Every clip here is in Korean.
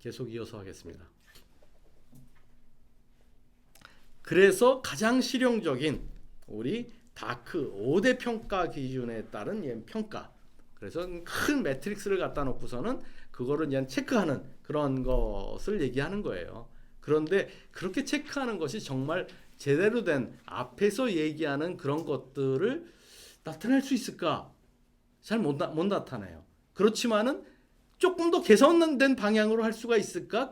계속 이어서 하겠습니다. 그래서 가장 실용적인 우리 다크 5대 평가 기준에 따른 평가. 그래서 큰 매트릭스를 갖다 놓고서는 그거를 그냥 체크하는 그런 것을 얘기하는 거예요. 그런데 그렇게 체크하는 것이 정말 제대로 된 앞에서 얘기하는 그런 것들을 나타낼 수 있을까? 잘 못 나타내요. 그렇지만은 조금 더 개선된 방향으로 할 수가 있을까?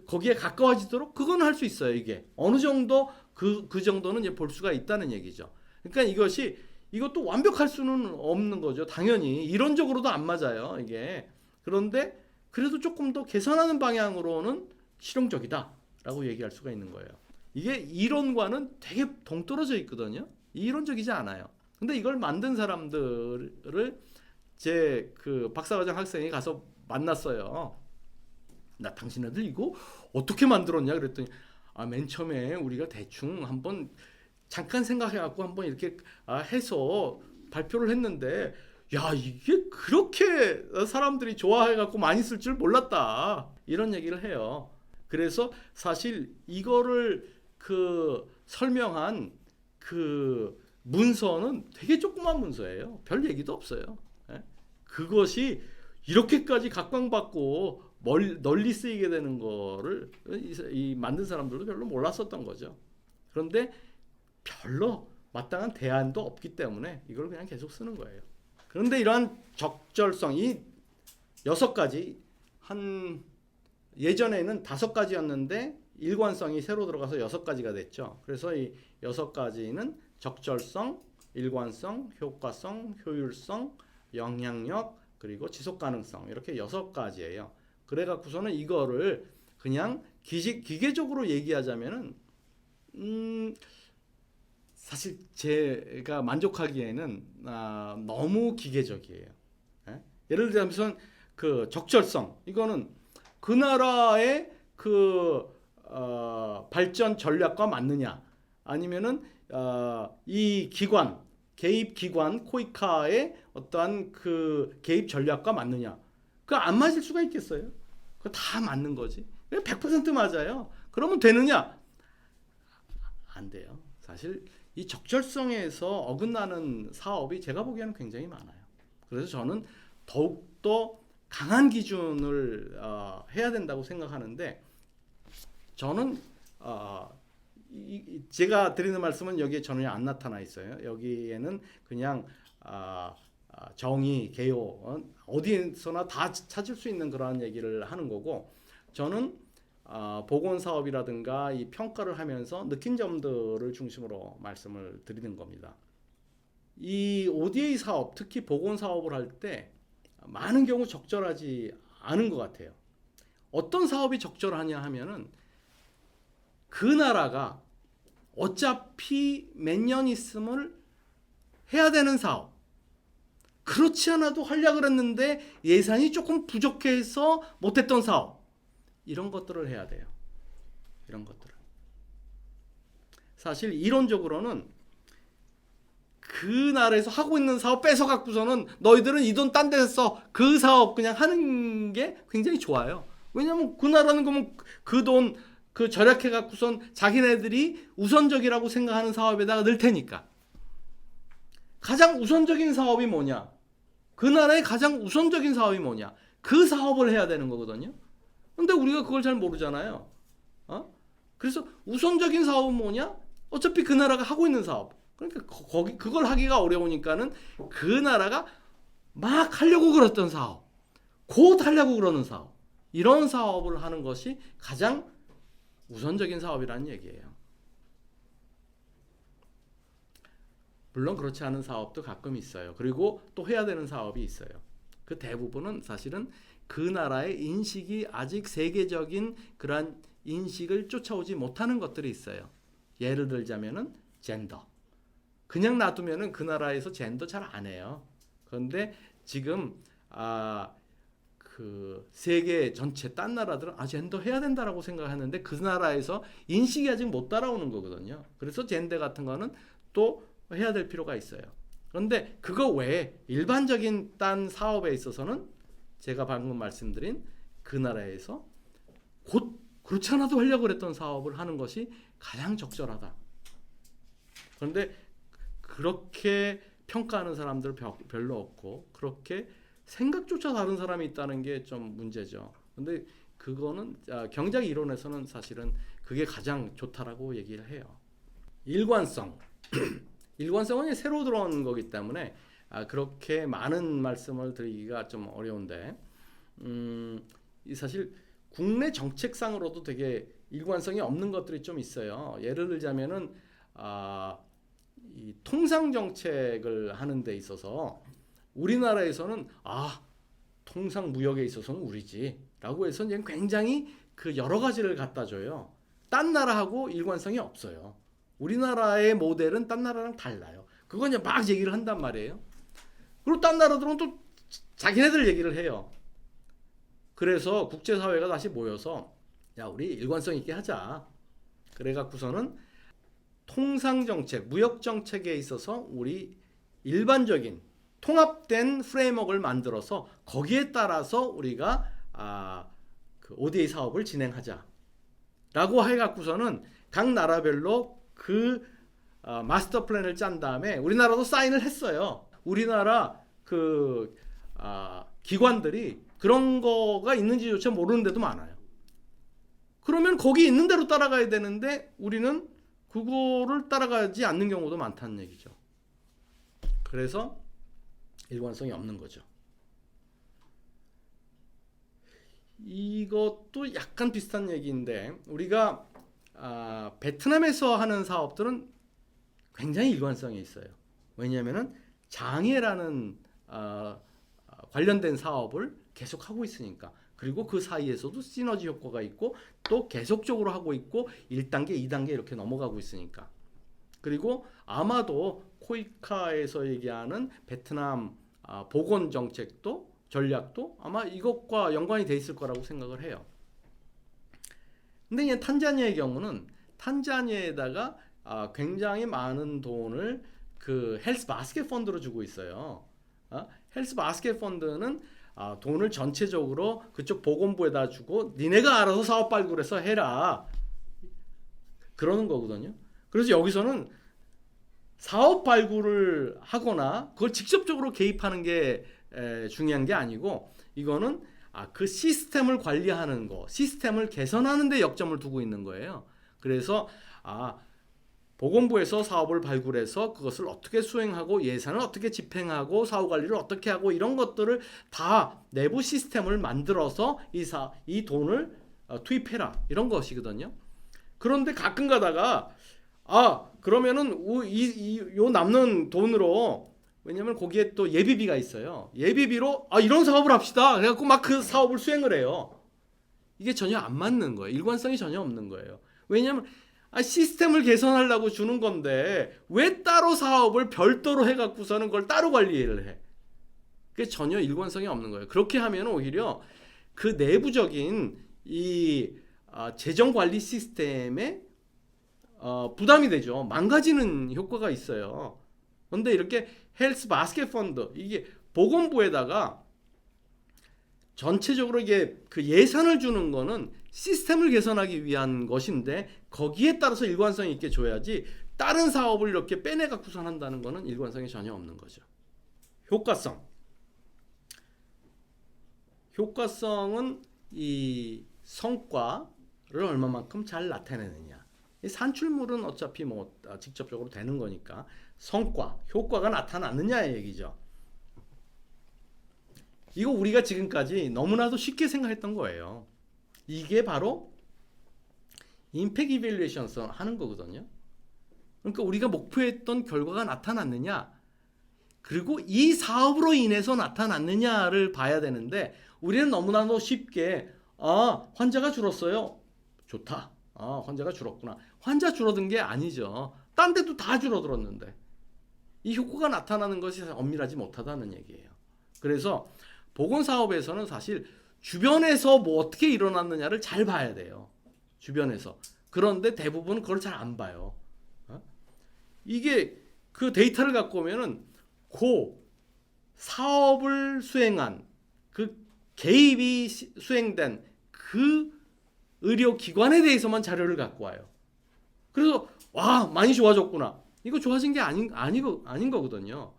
거기에 가까워지도록 그건 할 수 있어요. 이게 어느 정도 그 정도는 이제 볼 수가 있다는 얘기죠. 그러니까 이것도 완벽할 수는 없는 거죠. 당연히 이론적으로도 안 맞아요. 이게 그런데 그래도 조금 더 개선하는 방향으로는 실용적이다라고 얘기할 수가 있는 거예요. 이게 이론과는 되게 동떨어져 있거든요. 이론적이지 않아요. 근데 이걸 만든 사람들을 제 그 박사과정 학생이 가서 만났어요. 나 당신네들 이거 어떻게 만들었냐 그랬더니 맨 처음에 우리가 대충 한번 잠깐 생각해갖고 한번 이렇게 해서 발표를 했는데 야 이게 그렇게 사람들이 좋아해갖고 많이 쓸 줄 몰랐다 이런 얘기를 해요. 그래서 사실 이거를 설명한 문서는 되게 조그만 문서예요. 별 얘기도 없어요. 그것이 이렇게까지 각광받고 널리 쓰이게 되는 거를 이 만든 사람들도 별로 몰랐었던 거죠. 그런데 별로 마땅한 대안도 없기 때문에 이걸 그냥 계속 쓰는 거예요. 그런데 이러한 적절성이 6가지, 예전에는 5가지였는데 일관성이 새로 들어가서 6가지가 됐죠. 그래서 이 6가지는 적절성, 일관성, 효과성, 효율성, 영향력, 그리고 지속 가능성 이렇게 6가지예요. 그래 갖고서는 이거를 그냥 기계적으로 얘기하자면은 사실 제가 만족하기에는 너무 기계적이에요. 예를 들면 그 적절성 이거는 그 나라의 발전 전략과 맞느냐 아니면은 이 개입 기관 코이카의 어떠한 개입 전략과 맞느냐 그거 안 맞을 수가 있겠어요? 그거 다 맞는 거지. 100% 맞아요. 그러면 되느냐? 안 돼요. 사실 이 적절성에서 어긋나는 사업이 제가 보기에는 굉장히 많아요. 그래서 저는 더욱더 강한 기준을 해야 된다고 생각하는데 저는 제가 드리는 말씀은 여기에 전혀 안 나타나 있어요. 여기에는 그냥 정의, 개요 어디서나 다 찾을 수 있는 그러한 얘기를 하는 거고 저는 보건 사업이라든가 이 평가를 하면서 느낀 점들을 중심으로 말씀을 드리는 겁니다. 이 ODA 사업, 특히 보건 사업을 할 때 많은 경우 적절하지 않은 것 같아요. 어떤 사업이 적절하냐 하면은 그 나라가 어차피 몇 년 있음을 해야 되는 사업. 그렇지 않아도 하려고 했는데 예산이 조금 부족해서 못했던 사업. 이런 것들을 해야 돼요. 이런 것들을. 사실 이론적으로는 그 나라에서 하고 있는 사업 뺏어 갖고서는 너희들은 이 돈 딴 데서 써. 그 사업 그냥 하는 게 굉장히 좋아요. 왜냐면 그 나라는 그러면 그 돈 절약해 갖고선 자기네들이 우선적이라고 생각하는 사업에다가 넣을 테니까. 가장 우선적인 사업이 뭐냐? 그 나라의 가장 우선적인 사업이 뭐냐? 그 사업을 해야 되는 거거든요. 근데 우리가 그걸 잘 모르잖아요. 그래서 우선적인 사업은 뭐냐? 어차피 그 나라가 하고 있는 사업. 그러니까 그걸 하기가 어려우니까는 그 나라가 막 하려고 그랬던 사업, 곧 하려고 그러는 사업, 이런 사업을 하는 것이 가장 우선적인 사업이라는 얘기예요. 물론 그렇지 않은 사업도 가끔 있어요. 그리고 또 해야 되는 사업이 있어요. 그 대부분은 사실은 그 나라의 인식이 아직 세계적인 그러한 인식을 쫓아오지 못하는 것들이 있어요. 예를 들자면은 젠더. 그냥 놔두면은 그 나라에서 젠더 잘 안 해요. 그런데 지금 세계 전체 딴 나라들은 젠더 해야 된다라고 생각하는데 그 나라에서 인식이 아직 못 따라오는 거거든요. 그래서 젠더 같은 거는 또 해야 될 필요가 있어요. 그런데 그거 외에 일반적인 딴 사업에 있어서는 제가 방금 말씀드린 그 나라에서 곧 그렇지 않아도 하려고 했던 사업을 하는 것이 가장 적절하다. 그런데 그렇게 평가하는 사람들 별로 없고 그렇게 생각조차 다른 사람이 있다는 게 좀 문제죠. 근데 그거는 경작 이론에서는 사실은 그게 가장 좋다라고 얘기를 해요. 일관성. 일관성은 새로 들어온 거기 때문에 그렇게 많은 말씀을 드리기가 좀 어려운데 사실 국내 정책상으로도 되게 일관성이 없는 것들이 좀 있어요. 예를 들자면은 이 통상 정책을 하는 데 있어서 우리나라에서는 통상 무역에 있어서는 우리지라고 해서 굉장히 그 여러 가지를 갖다 줘요. 딴 나라하고 일관성이 없어요. 우리나라의 모델은 딴 나라랑 달라요. 그건 이제 막 얘기를 한단 말이에요. 그리고 딴 나라들은 또 자기네들 얘기를 해요. 그래서 국제사회가 다시 모여서 야 우리 일관성 있게 하자. 그래갖고서는 통상정책, 무역정책에 있어서 우리 일반적인 통합된 프레임워크를 만들어서 거기에 따라서 우리가 그 ODA 사업을 진행하자 라고 해갖고서는 각 나라별로 그 마스터 플랜을 짠 다음에 우리나라도 사인을 했어요. 우리나라 그 기관들이 그런 거가 있는지조차 모르는 데도 많아요. 그러면 거기 있는 대로 따라가야 되는데 우리는 그거를 따라가지 않는 경우도 많다는 얘기죠. 그래서 일관성이 없는 거죠. 이것도 약간 비슷한 얘기인데 우리가 베트남에서 하는 사업들은 굉장히 일관성이 있어요. 왜냐하면 장애라는 관련된 사업을 계속 하고 있으니까. 그리고 그 사이에서도 시너지 효과가 있고 또 계속적으로 하고 있고 1단계, 2단계 이렇게 넘어가고 있으니까. 그리고 아마도 코이카에서 얘기하는 베트남 보건 정책도 전략도 아마 이것과 연관이 돼 있을 거라고 생각을 해요. 근데 이제 탄자니아의 경우는 탄자니아에다가 굉장히 많은 돈을 그 헬스 바스켓 펀드로 주고 있어요. 헬스 바스켓 펀드는 돈을 전체적으로 그쪽 보건부에다 주고 니네가 알아서 사업 발굴해서 해라 그러는 거거든요. 그래서 여기서는 사업 발굴을 하거나 그걸 직접적으로 개입하는 게 중요한 게 아니고 이거는 그 시스템을 관리하는 거, 시스템을 개선하는 데 역점을 두고 있는 거예요. 그래서 보건부에서 사업을 발굴해서 그것을 어떻게 수행하고 예산을 어떻게 집행하고 사후 관리를 어떻게 하고 이런 것들을 다 내부 시스템을 만들어서 이 돈을 투입해라 이런 것이거든요. 그런데 가끔 가다가 그러면은 요 남는 돈으로 왜냐면 거기에 또 예비비가 있어요. 예비비로 이런 사업을 합시다. 그래갖고 막 그 사업을 수행을 해요. 이게 전혀 안 맞는 거예요. 일관성이 전혀 없는 거예요. 왜냐면 시스템을 개선하려고 주는 건데 왜 따로 사업을 별도로 해갖고서는 그걸 따로 관리를 해? 그게 전혀 일관성이 없는 거예요. 그렇게 하면 오히려 그 내부적인 이 재정 관리 시스템에 부담이 되죠. 망가지는 효과가 있어요. 그런데 이렇게 헬스 바스켓 펀드 이게 보건부에다가 전체적으로 이게 그 예산을 주는 거는 시스템을 개선하기 위한 것인데 거기에 따라서 일관성 있게 줘야지 다른 사업을 이렇게 빼내 갖고선 한다는 거는 일관성이 전혀 없는 거죠. 효과성은 이 성과를 얼마만큼 잘 나타내느냐. 이 산출물은 어차피 뭐 직접적으로 되는 거니까 효과가 나타났느냐의 얘기죠. 이거 우리가 지금까지 너무나도 쉽게 생각했던 거예요. 이게 바로 임팩트 이밸루에이션 하는 거거든요. 그러니까 우리가 목표했던 결과가 나타났느냐 그리고 이 사업으로 인해서 나타났느냐를 봐야 되는데 우리는 너무나도 쉽게 환자가 줄었어요. 좋다. 환자가 줄었구나. 환자 줄어든 게 아니죠. 딴 데도 다 줄어들었는데 이 효과가 나타나는 것이 엄밀하지 못하다는 얘기예요. 그래서 보건사업에서는 사실 주변에서 뭐 어떻게 일어났느냐를 잘 봐야 돼요. 주변에서. 그런데 대부분 그걸 잘 안 봐요. 이게 그 데이터를 갖고 오면은 그 사업을 수행한 그 개입이 수행된 그 의료기관에 대해서만 자료를 갖고 와요. 그래서 와 많이 좋아졌구나. 이거 좋아진 게 아닌 거거든요.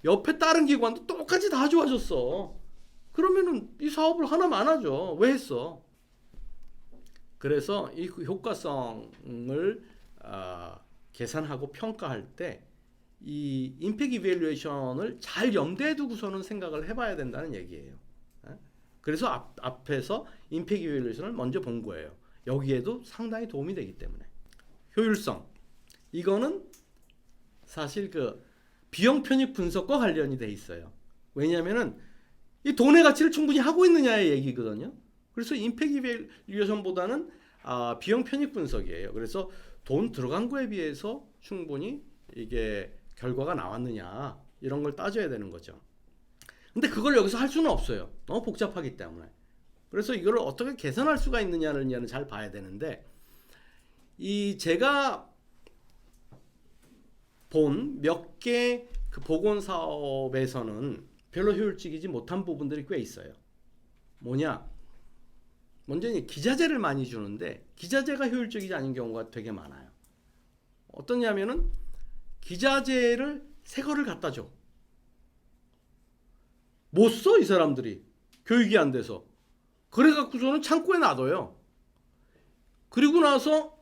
옆에 다른 기관도 똑같이 다 좋아졌어. 그러면은 이 사업을 하나만 하죠. 왜 했어? 그래서 이 효과성을 계산하고 평가할 때 이 임팩트 이밸루에이션을 잘 염두에 두고서는 생각을 해봐야 된다는 얘기예요. 그래서 앞에서 임팩트 이밸루에이션을 먼저 본 거예요. 여기에도 상당히 도움이 되기 때문에. 효율성, 이거는 사실 그 비용 편익 분석과 관련이 돼 있어요. 왜냐하면은 이 돈의 가치를 충분히 하고 있느냐의 얘기거든요. 그래서 임팩트 이밸루에이션보다는 비용 편익 분석이에요. 그래서 돈 들어간 거에 비해서 충분히 이게 결과가 나왔느냐 이런 걸 따져야 되는 거죠. 근데 그걸 여기서 할 수는 없어요. 너무 복잡하기 때문에. 그래서 이걸 어떻게 계산할 수가 있느냐는 잘 봐야 되는데, 이 제가 본 몇 개 그 보건 사업에서는 별로 효율적이지 못한 부분들이 꽤 있어요. 뭐냐? 먼저 기자재를 많이 주는데 기자재가 효율적이지 않은 경우가 되게 많아요. 어떠냐면은 기자재를 새 거를 갖다 줘. 못 써, 이 사람들이. 교육이 안 돼서. 그래갖고서는 창고에 놔둬요. 그리고 나서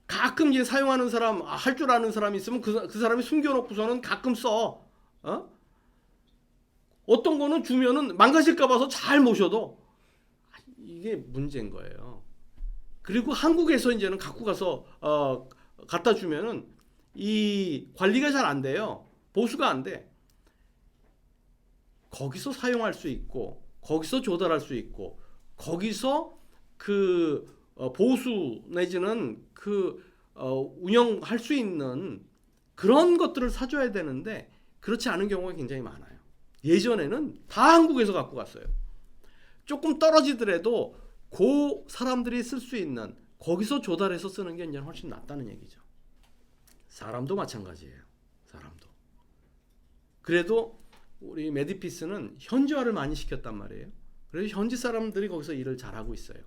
가끔 이제 사용하는 사람, 할 줄 아는 사람이 있으면 그 사람이 숨겨놓고서는 가끔 써. 어떤 거는 주면은 망가질까 봐서 잘 모셔도 이게 문제인 거예요. 그리고 한국에서 이제는 갖고 가서 갖다 주면은 이 관리가 잘 안 돼요. 보수가 안 돼. 거기서 사용할 수 있고, 거기서 조달할 수 있고, 거기서 그 보수 내지는 그 운영할 수 있는 그런 것들을 사줘야 되는데 그렇지 않은 경우가 굉장히 많아요. 예전에는 다 한국에서 갖고 갔어요. 조금 떨어지더라도 그 사람들이 쓸 수 있는 거기서 조달해서 쓰는 게 이제 훨씬 낫다는 얘기죠. 사람도 마찬가지예요. 사람도. 그래도 우리 메디피스는 현지화를 많이 시켰단 말이에요. 그래서 현지 사람들이 거기서 일을 잘하고 있어요.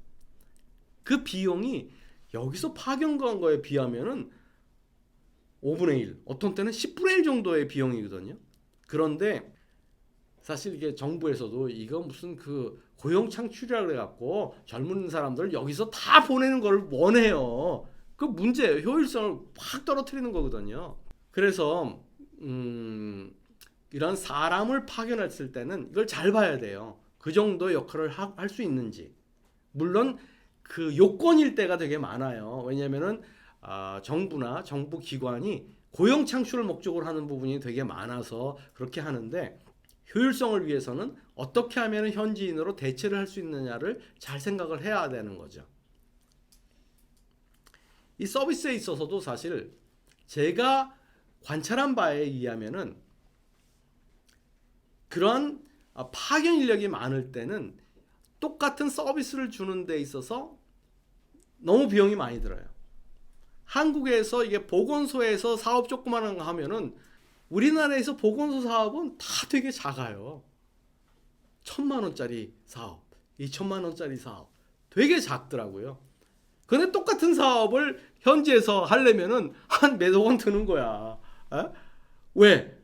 그 비용이 여기서 파견간 거에 비하면은 5분의 1, 어떤 때는 10분의 1 정도의 비용이거든요. 그런데 사실 이게 정부에서도 이거 무슨 그 고용 창출이라 그래갖고 젊은 사람들 여기서 다 보내는 걸 원해요. 그 문제예요. 효율성을 확 떨어뜨리는 거거든요. 그래서 이런 사람을 파견했을 때는 이걸 잘 봐야 돼요. 그 정도 역할을 할 수 있는지. 물론 그 요건일 때가 되게 많아요. 왜냐면은 정부나 정부 기관이 고용 창출을 목적으로 하는 부분이 되게 많아서 그렇게 하는데, 효율성을 위해서는 어떻게 하면 현지인으로 대체를 할 수 있느냐를 잘 생각을 해야 되는 거죠. 이 서비스에 있어서도 사실 제가 관찰한 바에 의하면은 그런 파견 인력이 많을 때는 똑같은 서비스를 주는 데 있어서 너무 비용이 많이 들어요. 한국에서 이게 보건소에서 사업 조그마한 거 하면은 우리나라에서 보건소 사업은 다 되게 작아요. 1,000만 원짜리 사업, 2,000만 원짜리 사업 되게 작더라고요. 근데 똑같은 사업을 현지에서 하려면은 한 몇억 원 드는 거야. 왜?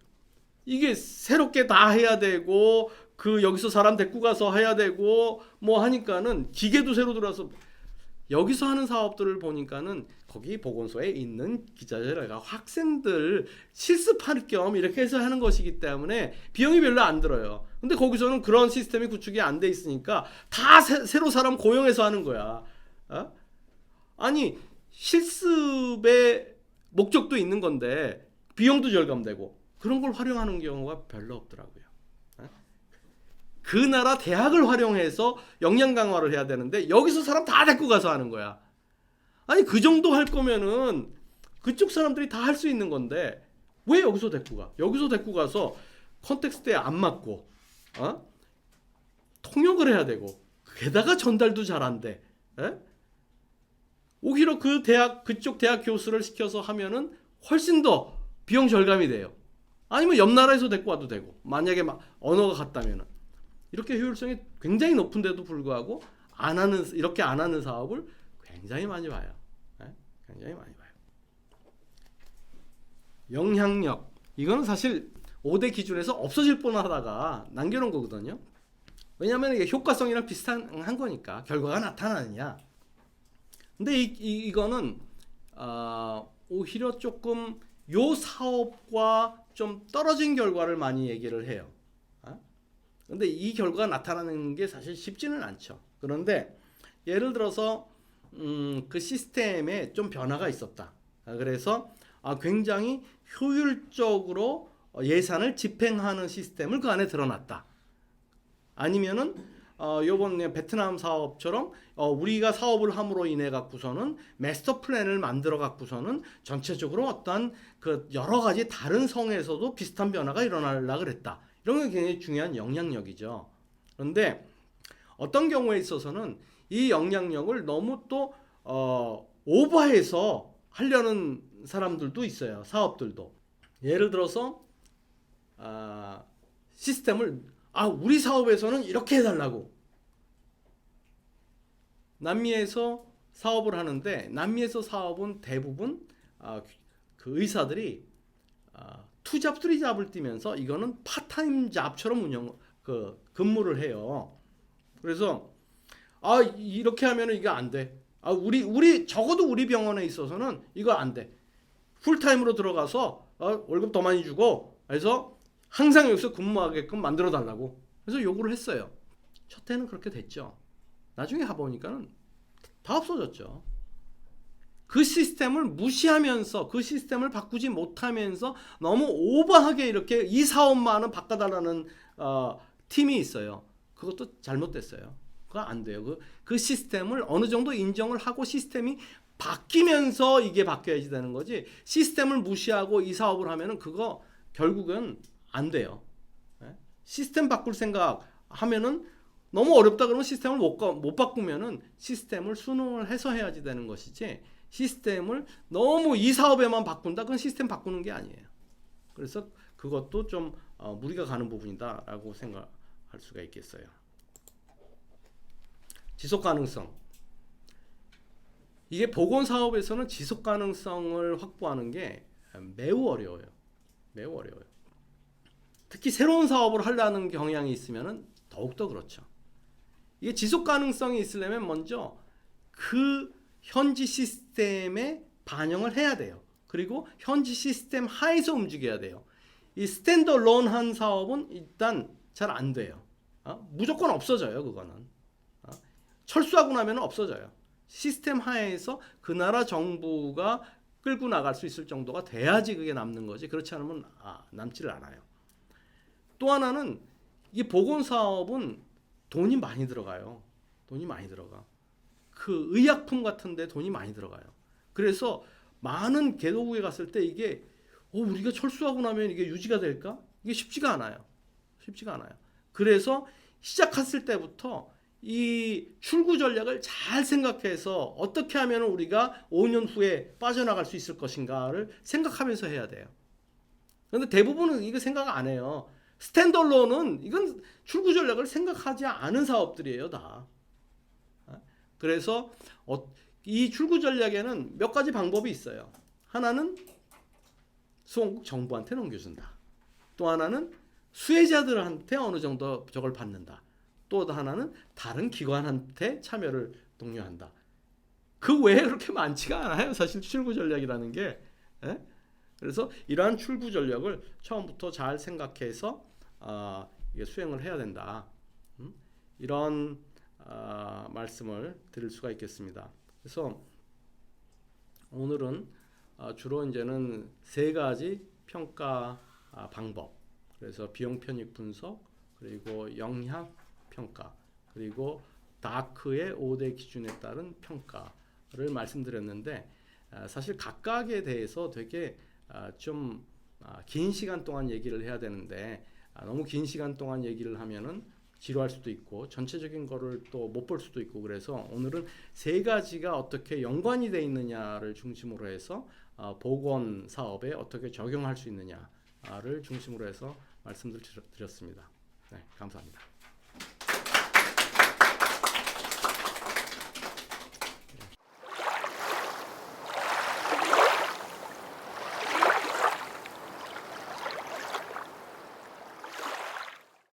이게 새롭게 다 해야 되고, 그 여기서 사람 데리고 가서 해야 되고 뭐 하니까는 기계도 새로 들어서, 여기서 하는 사업들을 보니까는 거기 보건소에 있는 기자재가 학생들 실습할 겸 이렇게 해서 하는 것이기 때문에 비용이 별로 안 들어요. 근데 거기서는 그런 시스템이 구축이 안 돼 있으니까 다 새로 사람 고용해서 하는 거야. 아니 실습의 목적도 있는 건데 비용도 절감되고 그런 걸 활용하는 경우가 별로 없더라고요. 그 나라 대학을 활용해서 역량 강화를 해야 되는데 여기서 사람 다 데리고 가서 하는 거야. 아니 그 정도 할 거면은 그쪽 사람들이 다 할 수 있는 건데 왜 여기서 데리고 가? 여기서 데리고 가서 컨텍스트에 안 맞고 통역을 해야 되고 게다가 전달도 잘 안 돼. 오히려 그 대학 그쪽 대학 교수를 시켜서 하면은 훨씬 더 비용 절감이 돼요. 아니면 옆 나라에서 데리고 와도 되고, 만약에 막 언어가 같다면은 이렇게 효율성이 굉장히 높은데도 불구하고 이렇게 안 하는 사업을 굉장히 많이 봐요. 네? 굉장히 많이 봐요. 영향력. 이거는 사실 5대 기준에서 없어질 뻔하다가 남겨놓은 거거든요. 왜냐하면 이게 효과성이랑 비슷한 거니까 결과가 나타나느냐. 근데 이거는 오히려 조금 요 사업과 좀 떨어진 결과를 많이 얘기를 해요. 근데 이 결과가 나타나는 게 사실 쉽지는 않죠. 그런데 예를 들어서 그 시스템에 좀 변화가 있었다. 그래서 굉장히 효율적으로 예산을 집행하는 시스템을 그 안에 드러났다. 아니면은 요번 베트남 사업처럼 우리가 사업을 함으로 인해 갖고서는 마스터 플랜을 만들어 갖고서는 전체적으로 어떤 그 여러 가지 다른 성에서도 비슷한 변화가 일어나려 그랬다. 이런 게 굉장히 중요한 영향력이죠. 그런데 어떤 경우에 있어서는 이 영향력을 너무 또 오버해서 하려는 사람들도 있어요. 사업들도. 예를 들어서 시스템을 우리 사업에서는 이렇게 해달라고. 남미에서 사업을 하는데 남미에서 사업은 대부분 그 의사들이 투 잡, 쓰리 잡을 뛰면서 이거는 파타임 잡처럼 근무를 해요. 그래서 이렇게 하면은 이거 안 돼. 우리 적어도 우리 병원에 있어서는 이거 안 돼. 풀타임으로 들어가서 월급 더 많이 주고 그래서 항상 여기서 근무하게끔 만들어 달라고. 그래서 요구를 했어요. 첫 해는 그렇게 됐죠. 나중에 가보니까는 다 없어졌죠. 그 시스템을 무시하면서 그 시스템을 바꾸지 못하면서 너무 오버하게 이렇게 이 사업만은 바꿔달라는 팀이 있어요. 그것도 잘못됐어요. 그거 안 돼요. 그 시스템을 어느 정도 인정을 하고 시스템이 바뀌면서 이게 바뀌어야지 되는 거지. 시스템을 무시하고 이 사업을 하면은 그거 결국은 안 돼요. 시스템 바꿀 생각 하면은 너무 어렵다 그러면 시스템을 못 바꾸면은 시스템을 순응을 해서 해야지 되는 것이지. 시스템을 너무 이 사업에만 바꾼다? 그건 시스템 바꾸는 게 아니에요. 그래서 그것도 좀 무리가 가는 부분이다라고 생각할 수가 있겠어요. 지속 가능성. 이게 보건 사업에서는 지속 가능성을 확보하는 게 매우 어려워요. 매우 어려워요. 특히 새로운 사업을 하려는 경향이 있으면 더욱더 그렇죠. 이게 지속 가능성이 있으려면 먼저 그 현지 시스템에 반영을 해야 돼요. 그리고 현지 시스템 하에서 움직여야 돼요. 이 스탠더론한 사업은 일단 잘 안 돼요. 무조건 없어져요. 그거는 철수하고 나면 없어져요. 시스템 하에서 그 나라 정부가 끌고 나갈 수 있을 정도가 돼야지 그게 남는 거지. 그렇지 않으면 남지를 않아요. 또 하나는 이 보건 사업은 돈이 많이 들어가요. 돈이 많이 들어가. 그 의약품 같은데 돈이 많이 들어가요. 그래서 많은 개도국에 갔을 때 이게 우리가 철수하고 나면 이게 유지가 될까? 이게 쉽지가 않아요. 쉽지가 않아요. 그래서 시작했을 때부터 이 출구 전략을 잘 생각해서 어떻게 하면 우리가 5년 후에 빠져나갈 수 있을 것인가를 생각하면서 해야 돼요. 그런데 대부분은 이거 생각 안 해요. 스탠더론은 이건 출구 전략을 생각하지 않은 사업들이에요, 다. 그래서 이 출구 전략에는 몇 가지 방법이 있어요. 하나는 수원국 정부한테 넘겨준다. 또 하나는 수혜자들한테 어느 정도 저걸 받는다. 또 하나는 다른 기관한테 참여를 독려한다. 그 외에 그렇게 많지가 않아요. 사실 출구 전략이라는 게. 그래서 이러한 출구 전략을 처음부터 잘 생각해서 이게 수행을 해야 된다. 이런 말씀을 드릴 수가 있겠습니다. 그래서 오늘은 주로 이제는 세 가지 평가 방법. 그래서 비용 편익 분석, 그리고 영향 평가, 그리고 다크의 5대 기준에 따른 평가를 말씀드렸는데 사실 각각에 대해서 되게 좀 긴 시간 동안 얘기를 해야 되는데 너무 긴 시간 동안 얘기를 하면은 지루할 수도 있고 전체적인 거를 또 못 볼 수도 있고 그래서 오늘은 세 가지가 어떻게 연관이 돼 있느냐를 중심으로 해서 보건 사업에 어떻게 적용할 수 있느냐를 중심으로 해서 말씀드렸습니다. 네, 감사합니다.